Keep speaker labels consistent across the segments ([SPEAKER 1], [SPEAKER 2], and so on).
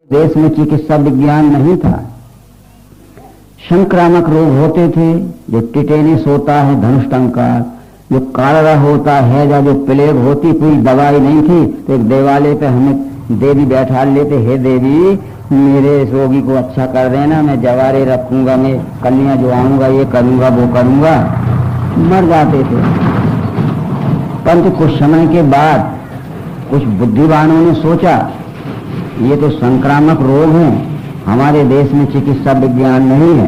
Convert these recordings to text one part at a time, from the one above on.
[SPEAKER 1] देश में चिकित्सा विज्ञान नहीं था। संक्रामक रोग होते थे, जो टिटेनस होता है, धनुष्टंकार, जो कालरा होता है, या जो प्लेग होती, कोई दवाई नहीं थी। तो एक देवालय पे हमें देवी बैठा लेते, हे देवी मेरे रोगी को अच्छा कर देना, मैं जवारे रखूंगा, मैं कन्या जो आऊंगा ये करूंगा वो करूंगा, मर जाते थे। परंतु कुछ समय के बाद कुछ बुद्धिमानों ने सोचा ये तो संक्रामक रोग हैं, हमारे देश में चिकित्सा विज्ञान नहीं है।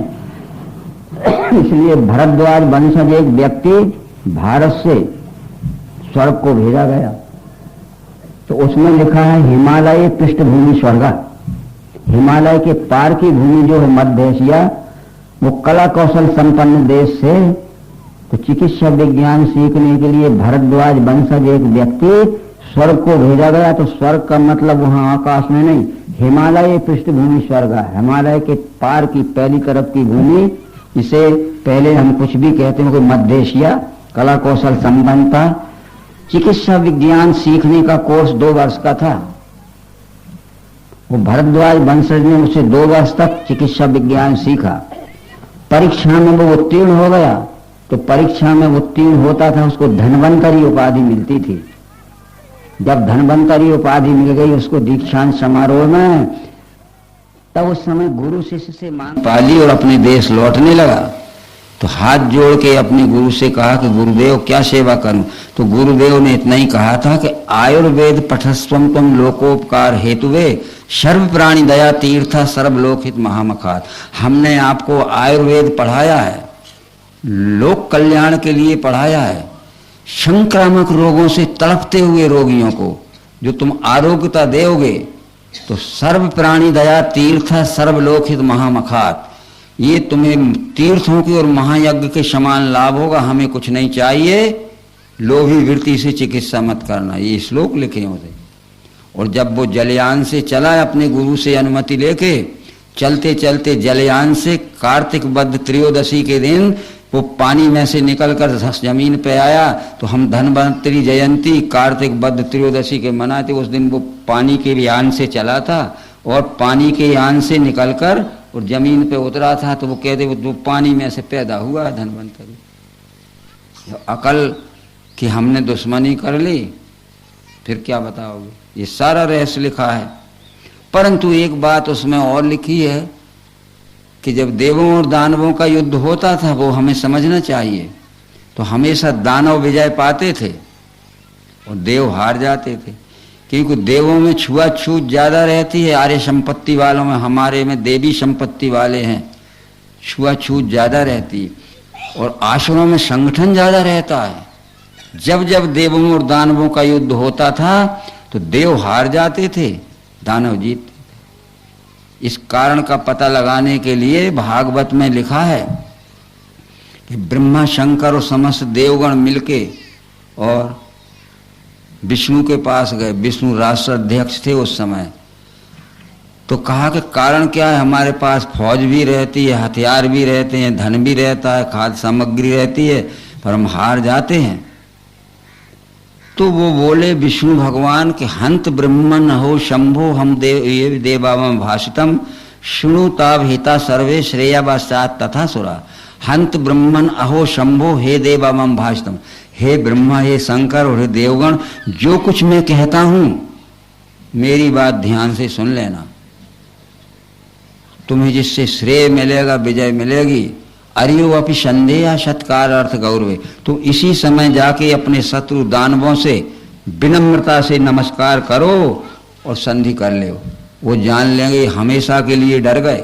[SPEAKER 1] इसलिए भरद्वाज वंशज एक व्यक्ति भारत से स्वर्ग को भेजा गया। तो उसमें लिखा है हिमालय पृष्ठभूमि स्वर्ग। हिमालय के पार की भूमि जो है मध्य एशिया, वो कला कौशल संपन्न देश से तो चिकित्सा विज्ञान सीखने के लिए भरद्वाज वंशज एक व्यक्ति स्वर्ग को भेजा गया। तो स्वर्ग का मतलब वहां आकाश में नहीं, हिमालय पृष्ठभूमि स्वर्ग है, हिमालय के पार की पहली तरफ की भूमि। इसे पहले हम कुछ भी कहते हैं, कोई मध्य एशिया, कला कौशल संपन्न था। चिकित्सा विज्ञान सीखने का कोर्स 2 वर्ष का था। वो भरद्वाज वंशज ने उसे 2 वर्ष तक चिकित्सा विज्ञान सीखा। परीक्षा में वो उत्तीर्ण हो गया। तो परीक्षा में उत्तीर्ण होता था, उसको धन्वंतरी उपाधि मिलती थी। जब धन्वंतरी उपाधि मिल गई उसको दीक्षांत समारोह में, तब उस समय गुरु शिष्य से मांग पाली और अपने देश लौटने लगा। तो हाथ जोड़ के अपने गुरु से कहा कि गुरुदेव क्या सेवा करूं। तो गुरुदेव ने इतना ही कहा था कि आयुर्वेद पठस्वम तुम लोकोपकार हेतुवे सर्व प्राणी दया तीर्था सर्वलोकहित महामखात। हमने आपको आयुर्वेद पढ़ाया है, लोक कल्याण के लिए पढ़ाया है। संक्रामक रोगों से तड़पते हुए रोगियों को जो तुम आरोग्यता दोगे, तो सर्व प्राणी दया तीर्थ सर्वलोकहित महामखात, ये तुम्हें तीर्थों की और महायज्ञ के समान लाभ होगा। हमें कुछ नहीं चाहिए, लोभी वृत्ति से चिकित्सा मत करना। ये श्लोक लिखे होते। और जब वो जलयान से चला अपने गुरु से अनुमति लेके, चलते चलते जलयान से कार्तिक वध त्रयोदशी के दिन वो पानी में से निकलकर जमीन पे आया। तो हम धन्वंतरी जयंती कार्तिक वध त्रयोदशी के मनाते। उस दिन वो पानी के यान से चला था और पानी के यान से निकलकर और जमीन पे उतरा था। तो वो कहते वो पानी में से पैदा हुआ धन्वंतरी। अकल कि हमने दुश्मनी कर ली, फिर क्या बताओगे। ये सारा रहस्य लिखा है। परंतु एक बात उसमें और लिखी है कि जब देवों और दानवों का युद्ध होता था, वो हमें समझना चाहिए, तो हमेशा दानव विजय पाते थे और देव हार जाते थे। क्योंकि देवों में छुआछूत ज्यादा रहती है, आर्य संपत्ति वालों में, हमारे में देवी संपत्ति वाले हैं, छुआछूत ज्यादा रहती है। और आसुरों में संगठन ज्यादा रहता है। जब जब देवों और दानवों का युद्ध होता था तो देव हार जाते थे, दानव जीतते। इस कारण का पता लगाने के लिए भागवत में लिखा है कि ब्रह्मा शंकर और समस्त देवगण मिलके और विष्णु के पास गए। विष्णु राष्ट्राध्यक्ष थे उस समय। तो कहा कि कारण क्या है, हमारे पास फौज भी रहती है, हथियार भी रहते हैं, धन भी रहता है, खाद्य सामग्री रहती है, पर हम हार जाते हैं। तो वो बोले विष्णु भगवान के हंत ब्रह्मन हो शंभो हम देवावम भाषितम शुणु ताव हिता सर्वे श्रेया वास्यात् तथा सुरा। हंत ब्रह्मन अहो शंभो हे देवावम भाषितम। हे ब्रह्मा, हे शंकर और हे देवगण, जो कुछ मैं कहता हूं मेरी बात ध्यान से सुन लेना। तुम्हें जिससे श्रेय मिलेगा, विजय मिलेगी। अरियो अपि संदेह सत्कार अर्थ गौरवे। तो इसी समय जाके अपने शत्रु दानवों से विनम्रता से नमस्कार करो और संधि कर ले। वो जान लेंगे हमेशा के लिए डर गए,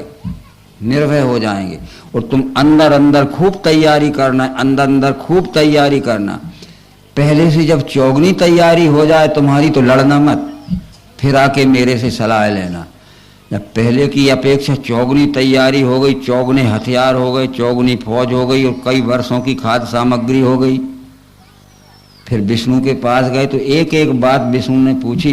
[SPEAKER 1] निर्भय हो जाएंगे। और तुम अंदर अंदर खूब तैयारी करना, अंदर अंदर खूब तैयारी करना। पहले से जब चौगनी तैयारी हो जाए तुम्हारी तो लड़ना मत, फिर आके मेरे से सलाह लेना। जब पहले की अपेक्षा चौगुनी तैयारी हो गई, चौगुने हथियार हो गए, चौगुनी फौज हो गई और कई वर्षों की खाद्य सामग्री हो गई, फिर विष्णु के पास गए तो एक एक बात विष्णु ने पूछी।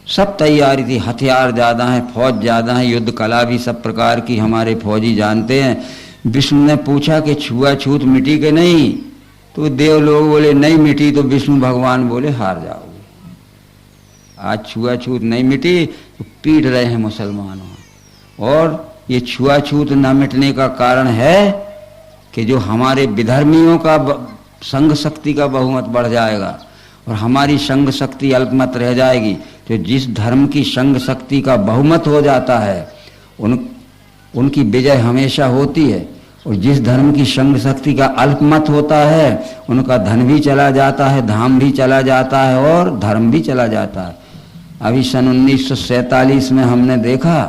[SPEAKER 1] सब तैयारी थी, हथियार ज्यादा है, फौज ज्यादा है, युद्ध कला भी सब प्रकार की हमारे फौजी जानते हैं। विष्णु ने पूछा कि छुआछूत मिटी के नहीं। तो देव लोग बोले नहीं मिटी। तो विष्णु भगवान बोले हार जाओगे।
[SPEAKER 2] आज छुआछूत नहीं मिटी तो पीट रहे हैं मुसलमानों। और ये छुआछूत न मिटने का कारण है कि जो हमारे विधर्मियों का संघ शक्ति का बहुमत बढ़ जाएगा और हमारी संघ शक्ति अल्पमत रह जाएगी। तो जिस धर्म की संघ शक्ति का बहुमत हो जाता है उनकी विजय हमेशा होती है, और जिस धर्म की संघ शक्ति का अल्पमत होता है उनका धन भी चला जाता है, धाम भी चला जाता है और धर्म भी चला जाता है। अभी सन 1947 में हमने देखा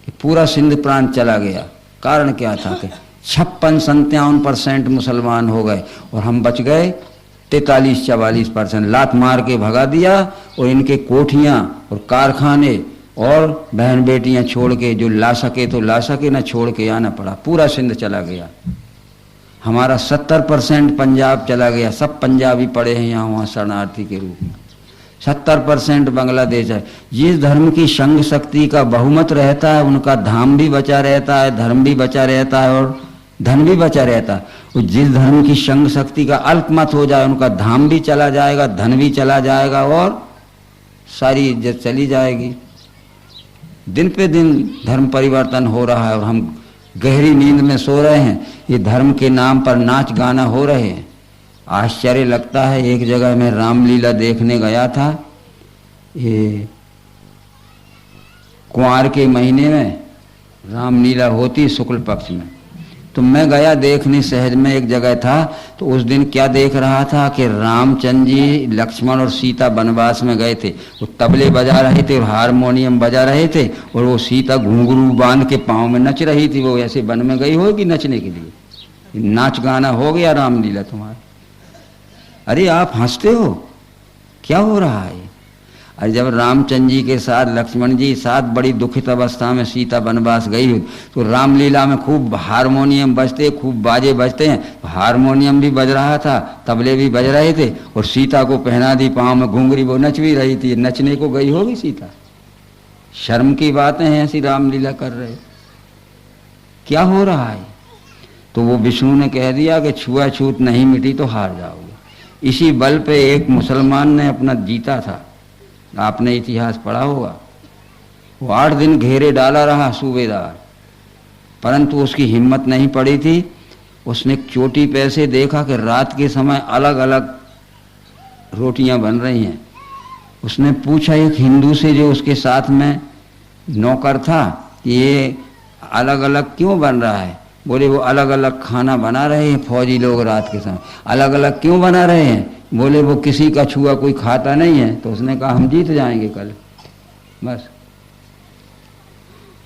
[SPEAKER 2] कि पूरा सिंध प्रांत चला गया। कारण क्या था कि 56-57% मुसलमान हो गए और हम बच गए 43-44%। लात मार के भगा दिया और इनके कोठियां और कारखाने और बहन बेटियां छोड़ के जो ला सके तो ला सके, न छोड़ के आना पड़ा। पूरा सिंध चला गया। हमारा 70% पंजाब चला गया। सब पंजाबी पड़े हैं यहाँ वहाँ शरणार्थी के रूप में। 70% बांग्लादेश है। जिस धर्म की संघ शक्ति का बहुमत रहता है उनका धाम भी बचा रहता है, धर्म भी बचा रहता है और धन भी बचा रहता है। और जिस धर्म की संघ शक्ति का अल्पमत हो जाए उनका धाम भी चला जाएगा, धन भी चला जाएगा और सारी इज्जत चली जाएगी। दिन पे दिन धर्म परिवर्तन हो रहा है और हम गहरी नींद में सो रहे हैं। ये धर्म के नाम पर नाच गाना हो रहे हैं। आश्चर्य लगता है। एक जगह मैं रामलीला देखने गया था, ये कुंवार के महीने में रामलीला होती शुक्ल पक्ष में, तो मैं गया देखने। सहज में एक जगह था तो उस दिन क्या देख रहा था कि रामचंद्र जी, लक्ष्मण और सीता वनवास में गए थे। वो तबले बजा रहे थे और हारमोनियम बजा रहे थे और वो सीता घुंघरू बांध के पाँव में नच रही थी। वो ऐसे वन में गई होगी नचने के लिए। नाच गाना हो गया रामलीला तुम्हारा। अरे आप हंसते हो, क्या हो रहा है? अरे जब रामचंद्र जी के साथ लक्ष्मण जी साथ बड़ी दुखित अवस्था में सीता वनवास गई तो रामलीला में खूब हारमोनियम बजते, खूब बाजे बजते हैं। हारमोनियम भी बज रहा था, तबले भी बज रहे थे और सीता को पहना दी पाँव में घुंघरी, वो नच भी रही थी। नचने को गई होगी सीता। शर्म की बातें हैं, ऐसी रामलीला कर रहे। क्या हो रहा है? तो वो विष्णु ने कह दिया कि छुआछूत नहीं मिटी तो हार जाओगे। इसी बल पे एक मुसलमान ने अपना जीता था। आपने इतिहास पढ़ा होगा। वो 8 दिन घेरे डाला रहा सूबेदार, परंतु उसकी हिम्मत नहीं पड़ी थी। उसने एक चोटी पे से देखा कि रात के समय अलग अलग रोटियां बन रही हैं। उसने पूछा एक हिंदू से जो उसके साथ में नौकर था कि ये अलग अलग क्यों बन रहा है? बोले वो अलग अलग खाना बना रहे हैं फौजी लोग रात के समय। अलग अलग क्यों बना रहे हैं? बोले वो किसी का छुआ कोई खाता नहीं है। तो उसने कहा हम जीत जाएंगे कल। बस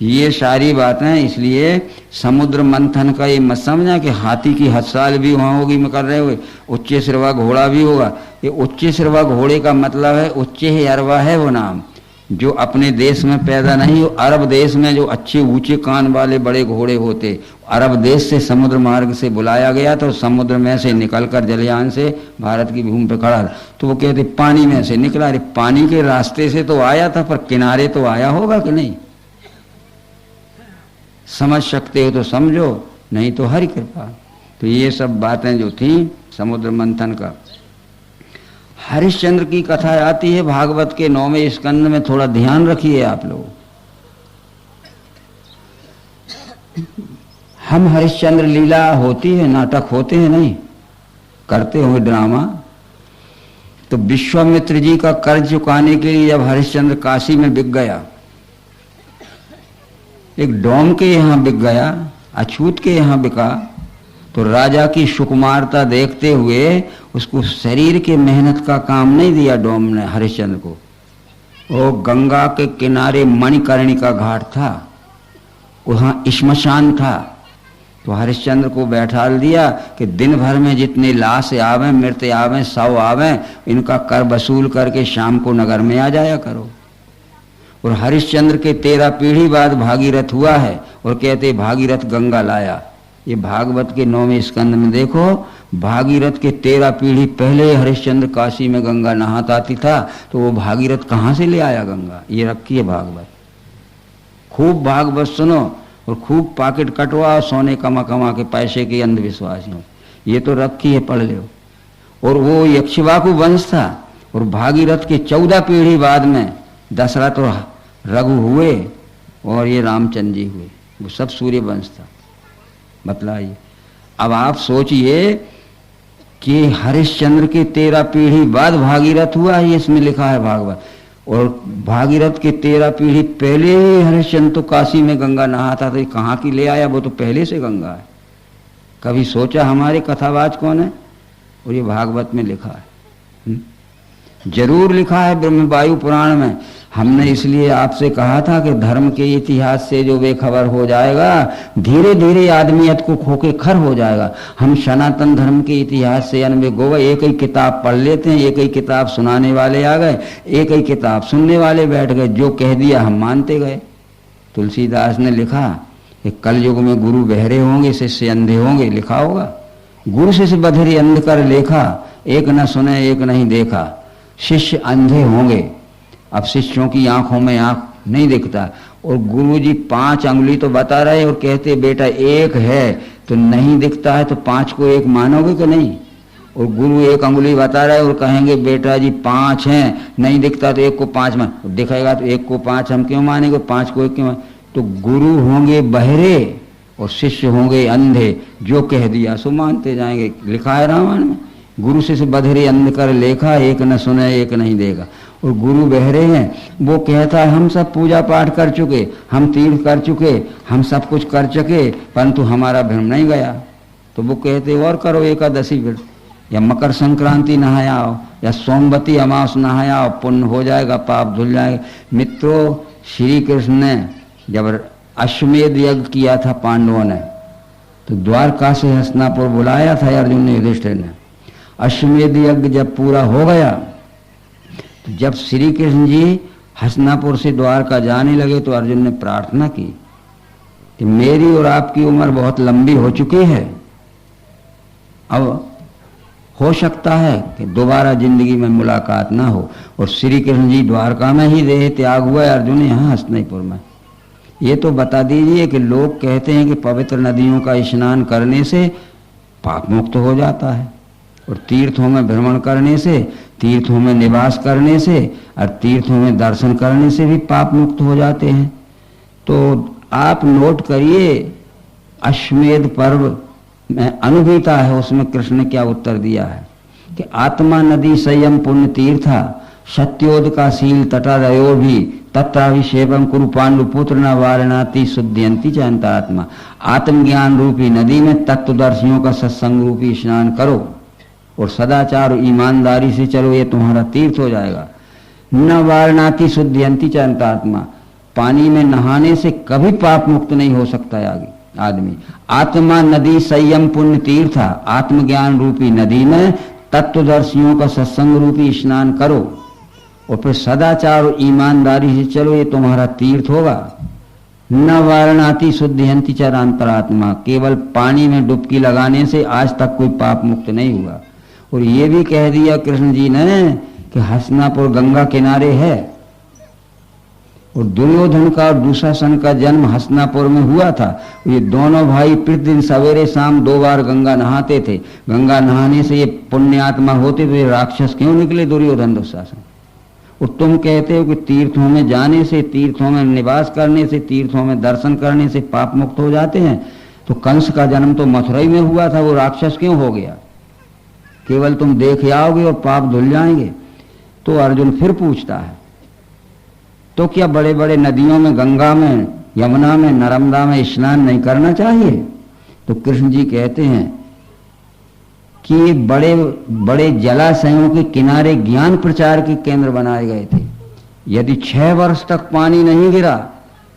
[SPEAKER 2] ये सारी बातें। इसलिए समुद्र मंथन का ये मत समझना कि हाथी की हड़ताल भी वहाँ होगी में कर रहे हुए, उच्चे सिरवा घोड़ा भी होगा। ये उच्चे सिरवा घोड़े का मतलब है उच्चे ही अरवा है वो नाम, जो अपने देश में पैदा नहीं हो। अरब देश में जो अच्छे ऊंचे कान वाले बड़े घोड़े होते, अरब देश से समुद्र मार्ग से बुलाया गया तो समुद्र में से निकलकर जलयान से भारत की भूमि पे खड़ा। तो वो कहते पानी में से निकला। अरे पानी के रास्ते से तो आया था, पर किनारे तो आया होगा कि नहीं? समझ सकते हो तो समझो, नहीं तो हरि कृपा। तो ये सब बातें जो थी समुद्र मंथन का। हरिश्चंद्र की कथा आती है भागवत के 9वें स्कंद में। थोड़ा ध्यान रखिए आप लोग। हम हरिश्चंद्र लीला होती है, नाटक होते हैं, नहीं करते हुए ड्रामा। तो विश्वामित्र जी का कर्ज चुकाने के लिए जब हरिश्चंद्र काशी में बिक गया, एक डोम के यहाँ बिक गया, अछूत के यहाँ बिका, तो राजा की सुकुमारता देखते हुए उसको शरीर के मेहनत का काम नहीं दिया डोम ने हरिश्चंद्र को। वो गंगा के किनारे मणिकर्णिका घाट था, वहाँ श्मशान था। तो हरिश्चंद्र को बैठाल दिया कि दिन भर में जितने लाश आवे, मृत आवे, शव आवे, इनका कर वसूल करके शाम को नगर में आ जाया करो। और हरिश्चंद्र के 13 पीढ़ी बाद भागीरथ हुआ है और कहते भागीरथ गंगा लाया। ये भागवत के 9वें स्कंद में देखो, भागीरथ के 13 पीढ़ी पहले हरिश्चंद्र काशी में गंगा नहाता आती था। तो वो भागीरथ कहाँ से ले आया गंगा? ये रखी है भागवत। खूब भागवत सुनो और खूब पॉकेट कटवाओ सोने कमा कमा के पैसे के अंधविश्वासियों। ये तो रखी है, पढ़ लो। और वो यक्षवाकु वंश था और भागीरथ के 14 पीढ़ी बाद में दशरथ और रघु हुए और ये रामचंद्र जी हुए, वो सब सूर्य वंश था। बतलाइए, अब आप सोचिए कि हरिश्चंद्र के 13 पीढ़ी बाद भागीरथ हुआ है, इसमें लिखा है भागवत, और भागीरथ के 13 पीढ़ी पहले ही हरिश्चंद्र तो काशी में गंगा नहाता था, कहाँ की ले आया, वो तो पहले से गंगा है। कभी सोचा हमारे कथावाच कौन है? और ये भागवत में लिखा है, जरूर लिखा है ब्रह्मवायु पुराण में। हमने इसलिए आपसे कहा था कि धर्म के इतिहास से जो बेखबर हो जाएगा, धीरे धीरे आदमियत को खोके खर हो जाएगा। हम सनातन धर्म के इतिहास से अनभिज्ञ हो गए, एक ही किताब पढ़ लेते हैं, एक ही किताब सुनाने वाले आ गए, एक ही किताब सुनने वाले बैठ गए, जो कह दिया हम मानते गए। तुलसीदास ने लिखा कि कलयुग में गुरु बहरे होंगे, शिष्य अंधे होंगे, लिखा होगा। गुरु शिष्य बधिर अंध कर लेखा, एक न सुने एक नहीं देखा, शिष्य अंधे होंगे। अब शिष्यों की आंखों में आंख नहीं दिखता, और गुरुजी 5 अंगुली तो बता रहे और कहते बेटा एक है, तो नहीं दिखता है तो 5 को एक मानोगे कि नहीं? और गुरु 1 अंगुली बता रहे और कहेंगे बेटा जी 5 हैं, नहीं दिखता तो 1 को 5 मान, दिखेगा तो 1 को 5 हम क्यों मानेंगे, 5 को 1 क्यों मानेंगे? तो गुरु होंगे बहरे और शिष्य होंगे अंधे, जो कह दिया सो मानते जाएंगे। लिखा है रामायण में, गुरु शिष्य बधिरे अंध कर लेखा, एक न सुने एक नहीं देगा। और गुरु बहरे हैं, वो कहता है हम सब पूजा पाठ कर चुके, हम तीर्थ कर चुके, हम सब कुछ कर चुके, परंतु हमारा भ्रम नहीं गया। तो वो कहते और करो एकादशी व्रत, या मकर संक्रांति नहाया आओ, या सोमवती अमावस नहाया आओ, पुण्य हो जाएगा, पाप धुल जाएगा। मित्रों, श्री कृष्ण ने जब अश्वमेध यज्ञ किया था पांडवों ने, तो द्वारका से हस्तिनापुर बुलाया था अर्जुन ने, युधिष्ठिर ने। अश्वमेध यज्ञ जब पूरा हो गया, तो जब श्री कृष्ण जी हस्तिनापुर से द्वारका जाने लगे, तो अर्जुन ने प्रार्थना की कि मेरी और आपकी उम्र बहुत लंबी हो चुकी है, अब हो सकता है कि दोबारा जिंदगी में मुलाकात ना हो। और श्री कृष्ण जी द्वारका में ही देह त्याग हुआ, अर्जुन यहाँ हस्तिनापुर में। ये तो बता दीजिए कि लोग कहते हैं कि पवित्र नदियों का स्नान करने से पाप मुक्त हो जाता है, और तीर्थों में भ्रमण करने से, तीर्थों में निवास करने से और तीर्थों में दर्शन करने से भी पाप मुक्त हो जाते हैं। तो आप नोट करिए, अश्वमेध पर्व में अनुभूता है, उसमें कृष्ण ने क्या उत्तर दिया है कि आत्मा नदी संयम पुण्य तीर्था, सत्योद का शील तटादयो भी तत्राभिषेकम कुरु पांडु पुत्र न वारणाति शुद्धियंती च अंतरात्मा। आत्मज्ञान रूपी नदी में तत्वदर्शियों का सत्संग रूपी स्नान करो और सदाचार और ईमानदारी से चलो, ये तुम्हारा तीर्थ हो जाएगा। न वारणाति शुद्धियंती च अंतरात्मा, पानी में नहाने से कभी पाप मुक्त नहीं हो सकता है आदमी। आत्मा नदी संयम पुण्य तीर्था, आत्मज्ञान रूपी नदी में तत्वदर्शियों का सत्संग रूपी स्नान करो और फिर सदाचार और ईमानदारी से चलो, ये तुम्हारा तीर्थ होगा। न वारणाति शुद्धियंती च अंतरात्मा, केवल पानी में डुबकी लगाने से आज तक कोई पाप मुक्त नहीं हुआ। और ये भी कह दिया कृष्ण जी ने कि हस्तिनापुर गंगा किनारे है, और दुर्योधन का और दुशासन का जन्म हस्तिनापुर में हुआ था। ये दोनों भाई प्रतिदिन सवेरे शाम 2 बार गंगा नहाते थे। गंगा नहाने से ये पुण्यात्मा होते, तो ये राक्षस क्यों निकले दुर्योधन दुशासन? और तुम कहते हो कि तीर्थों में जाने से, तीर्थों में निवास करने से, तीर्थों में दर्शन करने से पाप मुक्त हो जाते हैं। तो कंस का जन्म तो मथुराई में हुआ था, वो राक्षस क्यों हो गया? केवल तुम देख आओगे और पाप धुल जाएंगे। तो अर्जुन फिर पूछता है, तो क्या बड़े बड़े नदियों में, गंगा में, यमुना में, नर्मदा में स्नान नहीं करना चाहिए? तो कृष्ण जी कहते हैं कि बड़े बड़े जलाशयों के किनारे ज्ञान प्रचार के केंद्र बनाए गए थे। यदि 6 वर्ष तक पानी नहीं गिरा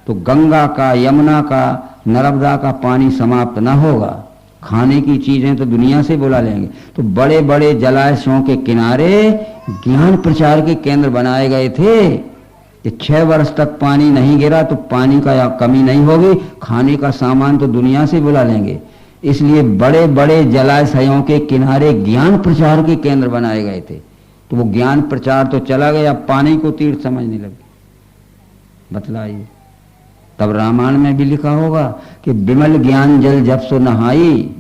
[SPEAKER 2] तो गंगा का, यमुना का, नर्मदा का पानी समाप्त ना होगा। खाने की चीजें तो दुनिया से बुला लेंगे। तो बड़े बड़े जलाशयों के किनारे ज्ञान प्रचार के केंद्र बनाए गए थे कि 6 वर्ष तक पानी नहीं गिरा तो पानी का कमी नहीं होगी, खाने का सामान तो दुनिया से बुला लेंगे। इसलिए बड़े बड़े जलाशयों के किनारे ज्ञान प्रचार के केंद्र बनाए गए थे। तो वो ज्ञान प्रचार तो चला गया, पानी को तीर्थ समझने लगे। बतलाइए, तब रामायण में भी लिखा होगा कि विमल ज्ञान जल जब सो नहाई,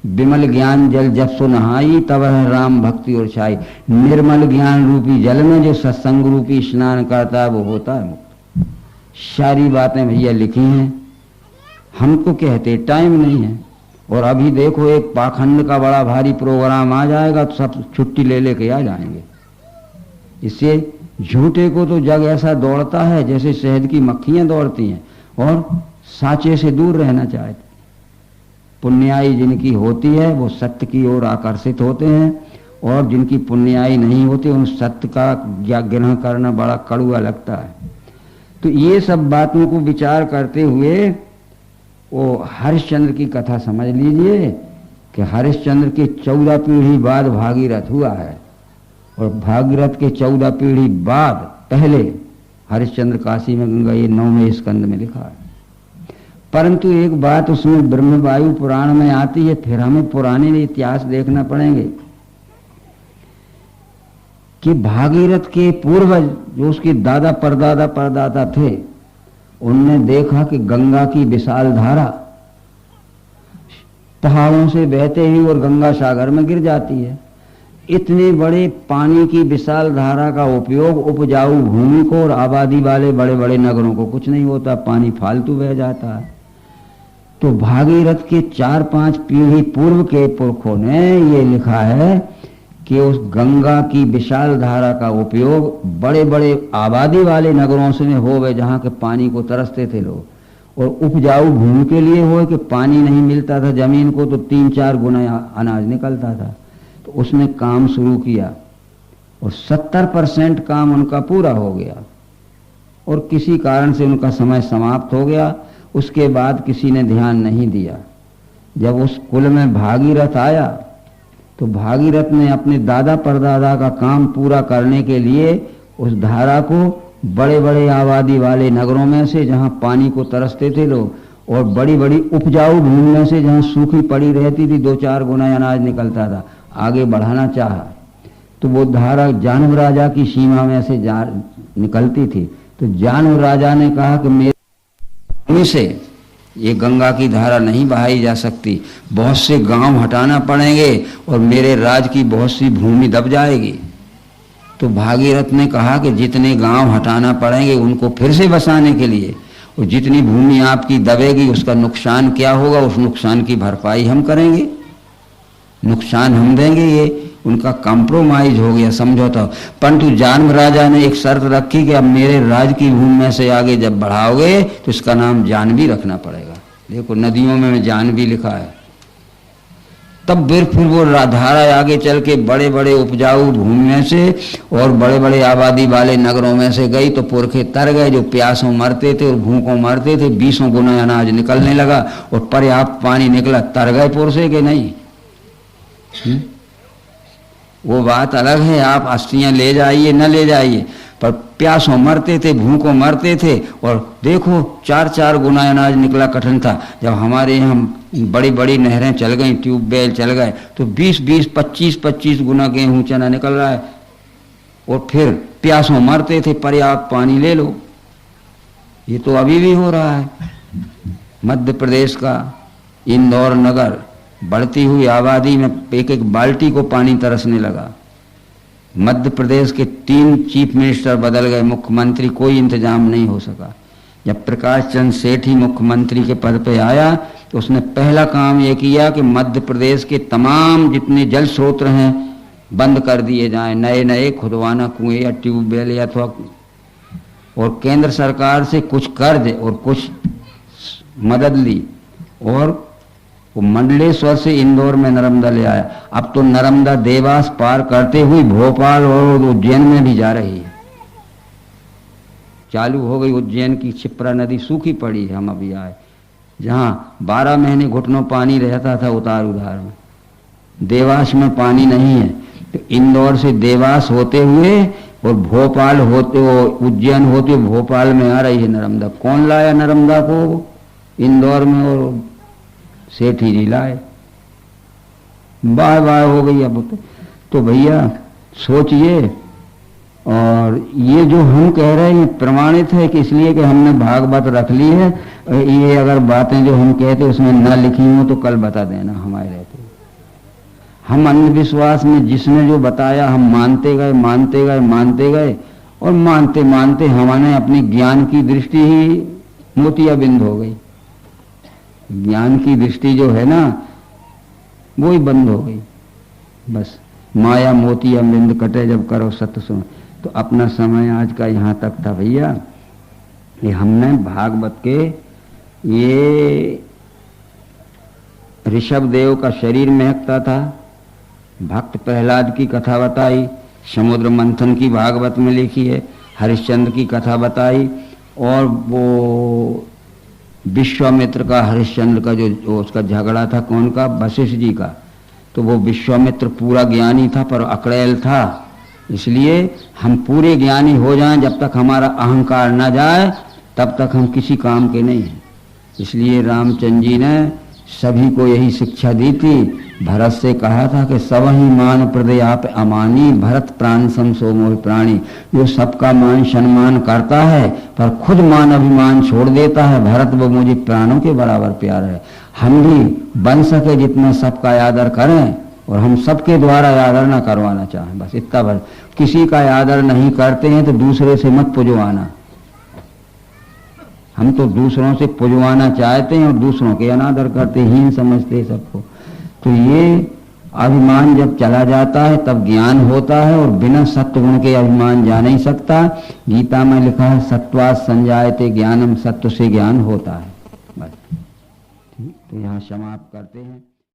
[SPEAKER 1] विमल ज्ञान जल जब सो नहाई, तब है राम भक्ति और छाई। निर्मल ज्ञान रूपी जल में जो सत्संग रूपी स्नान करता है वो होता है मुक्त। सारी बातें भैया लिखी हैं, हमको कहते टाइम नहीं है। और अभी देखो एक पाखंड का बड़ा भारी प्रोग्राम आ जाएगा तो सब छुट्टी ले लेके आ जाएंगे। इससे झूठे को तो जग ऐसा दौड़ता है जैसे शहद की मक्खियां दौड़ती हैं, और साचे से दूर रहना चाहते। पुण्याई जिनकी होती है वो सत्य की ओर आकर्षित होते हैं, और जिनकी पुण्याई नहीं होती उन सत्य का ग्रहण करना बड़ा कड़वा लगता है। तो ये सब बातों को विचार करते हुए वो हरिश्चंद्र की कथा समझ लीजिए कि हरिश्चंद्र के 14 पीढ़ी बाद भागीरथ हुआ है, और भागीरथ के 14 पीढ़ी बाद पहले हरिश्चंद्र काशी में गंगा, ये 9वें स्कंद में लिखा है। परंतु एक बात उसमें ब्रह्मवायु पुराण में आती है, फिर हमें पुराने इतिहास देखना पड़ेंगे कि भागीरथ के पूर्वज जो उसके दादा परदादा थे, उनने देखा कि गंगा की विशाल धारा पहाड़ों से बहते ही और गंगा सागर में गिर जाती है। इतने बड़े पानी की विशाल धारा का उपयोग उपजाऊ भूमि को और आबादी वाले बड़े बड़े नगरों को कुछ नहीं होता, पानी फालतू बह जाता है। तो भागीरथ के 4-5 पीढ़ी पूर्व के पुरखों ने ये लिखा है कि उस गंगा की विशाल धारा का उपयोग बड़े बड़े आबादी वाले नगरों से हो गए जहाँ के पानी को तरसते थे लोग, और उपजाऊ भूमि के लिए हो कि पानी नहीं मिलता था जमीन को तो 3-4 गुना अनाज निकलता था। तो उसने काम शुरू किया और 70% काम उनका पूरा हो गया, और किसी कारण से उनका समय समाप्त हो गया। उसके बाद किसी ने ध्यान नहीं दिया। जब उस कुल में भागीरथ आया तो भागीरथ ने अपने दादा परदादा का काम पूरा करने के लिए उस धारा को बड़े बड़े आबादी वाले नगरों में से जहां पानी को तरसते थे लोग और बड़ी बड़ी उपजाऊ भूमि में से जहां सूखी पड़ी रहती थी 2-4 गुना अनाज निकलता था, आगे बढ़ाना चाहा। तो वो धारा जानव राजा की सीमा में से निकलती थी। तो जानव राजा ने कहा कि मेरे से ये गंगा की धारा नहीं बहाई जा सकती, बहुत से गांव हटाना पड़ेंगे और मेरे राज की बहुत सी भूमि दब जाएगी। तो भागीरथ ने कहा कि जितने गांव हटाना पड़ेंगे उनको फिर से बसाने के लिए, और जितनी भूमि आपकी दबेगी उसका नुकसान क्या होगा, उस नुकसान की भरपाई हम करेंगे, नुकसान हम देंगे। ये उनका कॉम्प्रोमाइज हो गया, समझौता। परंतु जानव राजा ने एक शर्त रखी कि अब मेरे राज की भूमि में से आगे जब बढ़ाओगे तो इसका नाम जानवी रखना पड़ेगा। देखो नदियों में जानवी लिखा है। तब फिर वो धारा आगे चल के बड़े बड़े उपजाऊ भूमि में से और बड़े बड़े आबादी वाले नगरों में से गई तो पुरखे तर गए। जो प्यासों मरते थे और भूखों मरते थे, 20 गुना अनाज निकलने लगा और पर्याप्त पानी निकला। तर गए पुरसे के नहीं? वो बात अलग है, आप अस्थियां ले जाइए न ले जाइए, पर प्यासों मरते थे, भूखों मरते थे। और देखो 4-4 गुना अनाज निकला कठिन था। जब हमारे यहाँ बड़ी बड़ी नहरें चल गई, ट्यूबवेल चल गए, तो 20-20, 25-25 गुना गेहूं चना निकल रहा है। और फिर प्यासों मरते थे, पर्याप्त पानी ले लो। ये तो अभी भी हो रहा है। मध्य प्रदेश का इंदौर नगर बढ़ती हुई आबादी में एक बाल्टी को पानी तरसने लगा। मध्य प्रदेश के 3 चीफ मिनिस्टर बदल गए, मुख्यमंत्री कोई इंतजाम नहीं हो सका। जब प्रकाश चंद्र सेठ ही मुख्यमंत्री के पद पे आया तो उसने पहला काम यह किया कि मध्य प्रदेश के तमाम जितने जल स्रोत हैं बंद कर दिए जाएं, नए नए खुदवाना कुएं या ट्यूबवेल या अथवा, और केंद्र सरकार से कुछ कर्ज और कुछ मदद ली और वो मंडलेश्वर से इंदौर में नर्मदा ले आया। अब तो नर्मदा देवास पार करते हुए भोपाल और उज्जैन में भी जा रही है। चालू हो गई उज्जैन की क्षिप्रा नदी, सूखी पड़ी है। हम अभी आए जहां 12 महीने घुटनों पानी रहता था उतार उधार में, देवास में पानी नहीं है। तो इंदौर से देवास होते हुए और भोपाल होते हुए उज्जैन होते हुए भोपाल में आ रही है नर्मदा। कौन लाया नर्मदा को इंदौर में? और सेठ ही नहीं लाए। बार बार हो गई अब तो भैया सोचिए। और ये जो हम कह रहे हैं प्रमाणित है कि इसलिए कि हमने भागवत रख ली है। ये अगर बातें जो हम कहते उसमें न लिखी हो तो कल बता देना हमारे रहते। हम अंधविश्वास में जिसने जो बताया हम मानते गए मानते गए मानते गए, और मानते मानते हमारे अपनी ज्ञान की दृष्टि ही मोतियाबिंद हो गई। ज्ञान की दृष्टि जो है ना वो ही बंद हो गई। बस माया मोतियाबिंद कटे जब करो सत्य सुन। तो अपना समय आज का यहाँ तक था भैया। ये हमने भागवत के ये ऋषभ देव का शरीर महकता था, भक्त प्रहलाद की कथा बताई, समुद्र मंथन की भागवत में लिखी है, हरिश्चंद्र की कथा बताई, और वो विश्वामित्र का हरिश्चंद्र का जो उसका झगड़ा था, कौन का, वशिष्ठ जी का। तो वो विश्वामित्र पूरा ज्ञानी था पर अकड़ैल था, इसलिए हम पूरे ज्ञानी हो जाएं, जब तक हमारा अहंकार न जाए तब तक हम किसी काम के नहीं हैं। इसलिए रामचंद्र जी ने सभी को यही शिक्षा दी थी। भरत से कहा था कि सब ही मान प्रदय आप अमानी, भरत प्राण सम सो मोह प्राणी। जो सबका मान सम्मान करता है पर खुद मान अभिमान छोड़ देता है, भरत वो मुझे प्राणों के बराबर प्यार है। हम भी बन सके जितना सबका आदर करें, और हम सबके द्वारा आदर न करवाना चाहें, बस इतना भर। किसी का आदर नहीं करते हैं तो दूसरे से मत पुजवाना। हम तो दूसरों से पुजवाना चाहते हैं और दूसरों के अनादर करते, हीन समझते सबको। तो ये अभिमान जब चला जाता है तब ज्ञान होता है, और बिना सत्व गुण के अभिमान जा नहीं सकता। गीता में लिखा है सत्वात् संजायते ज्ञानम, सत्व से ज्ञान होता है। बस ठीक, तो यहाँ समाप्त करते हैं।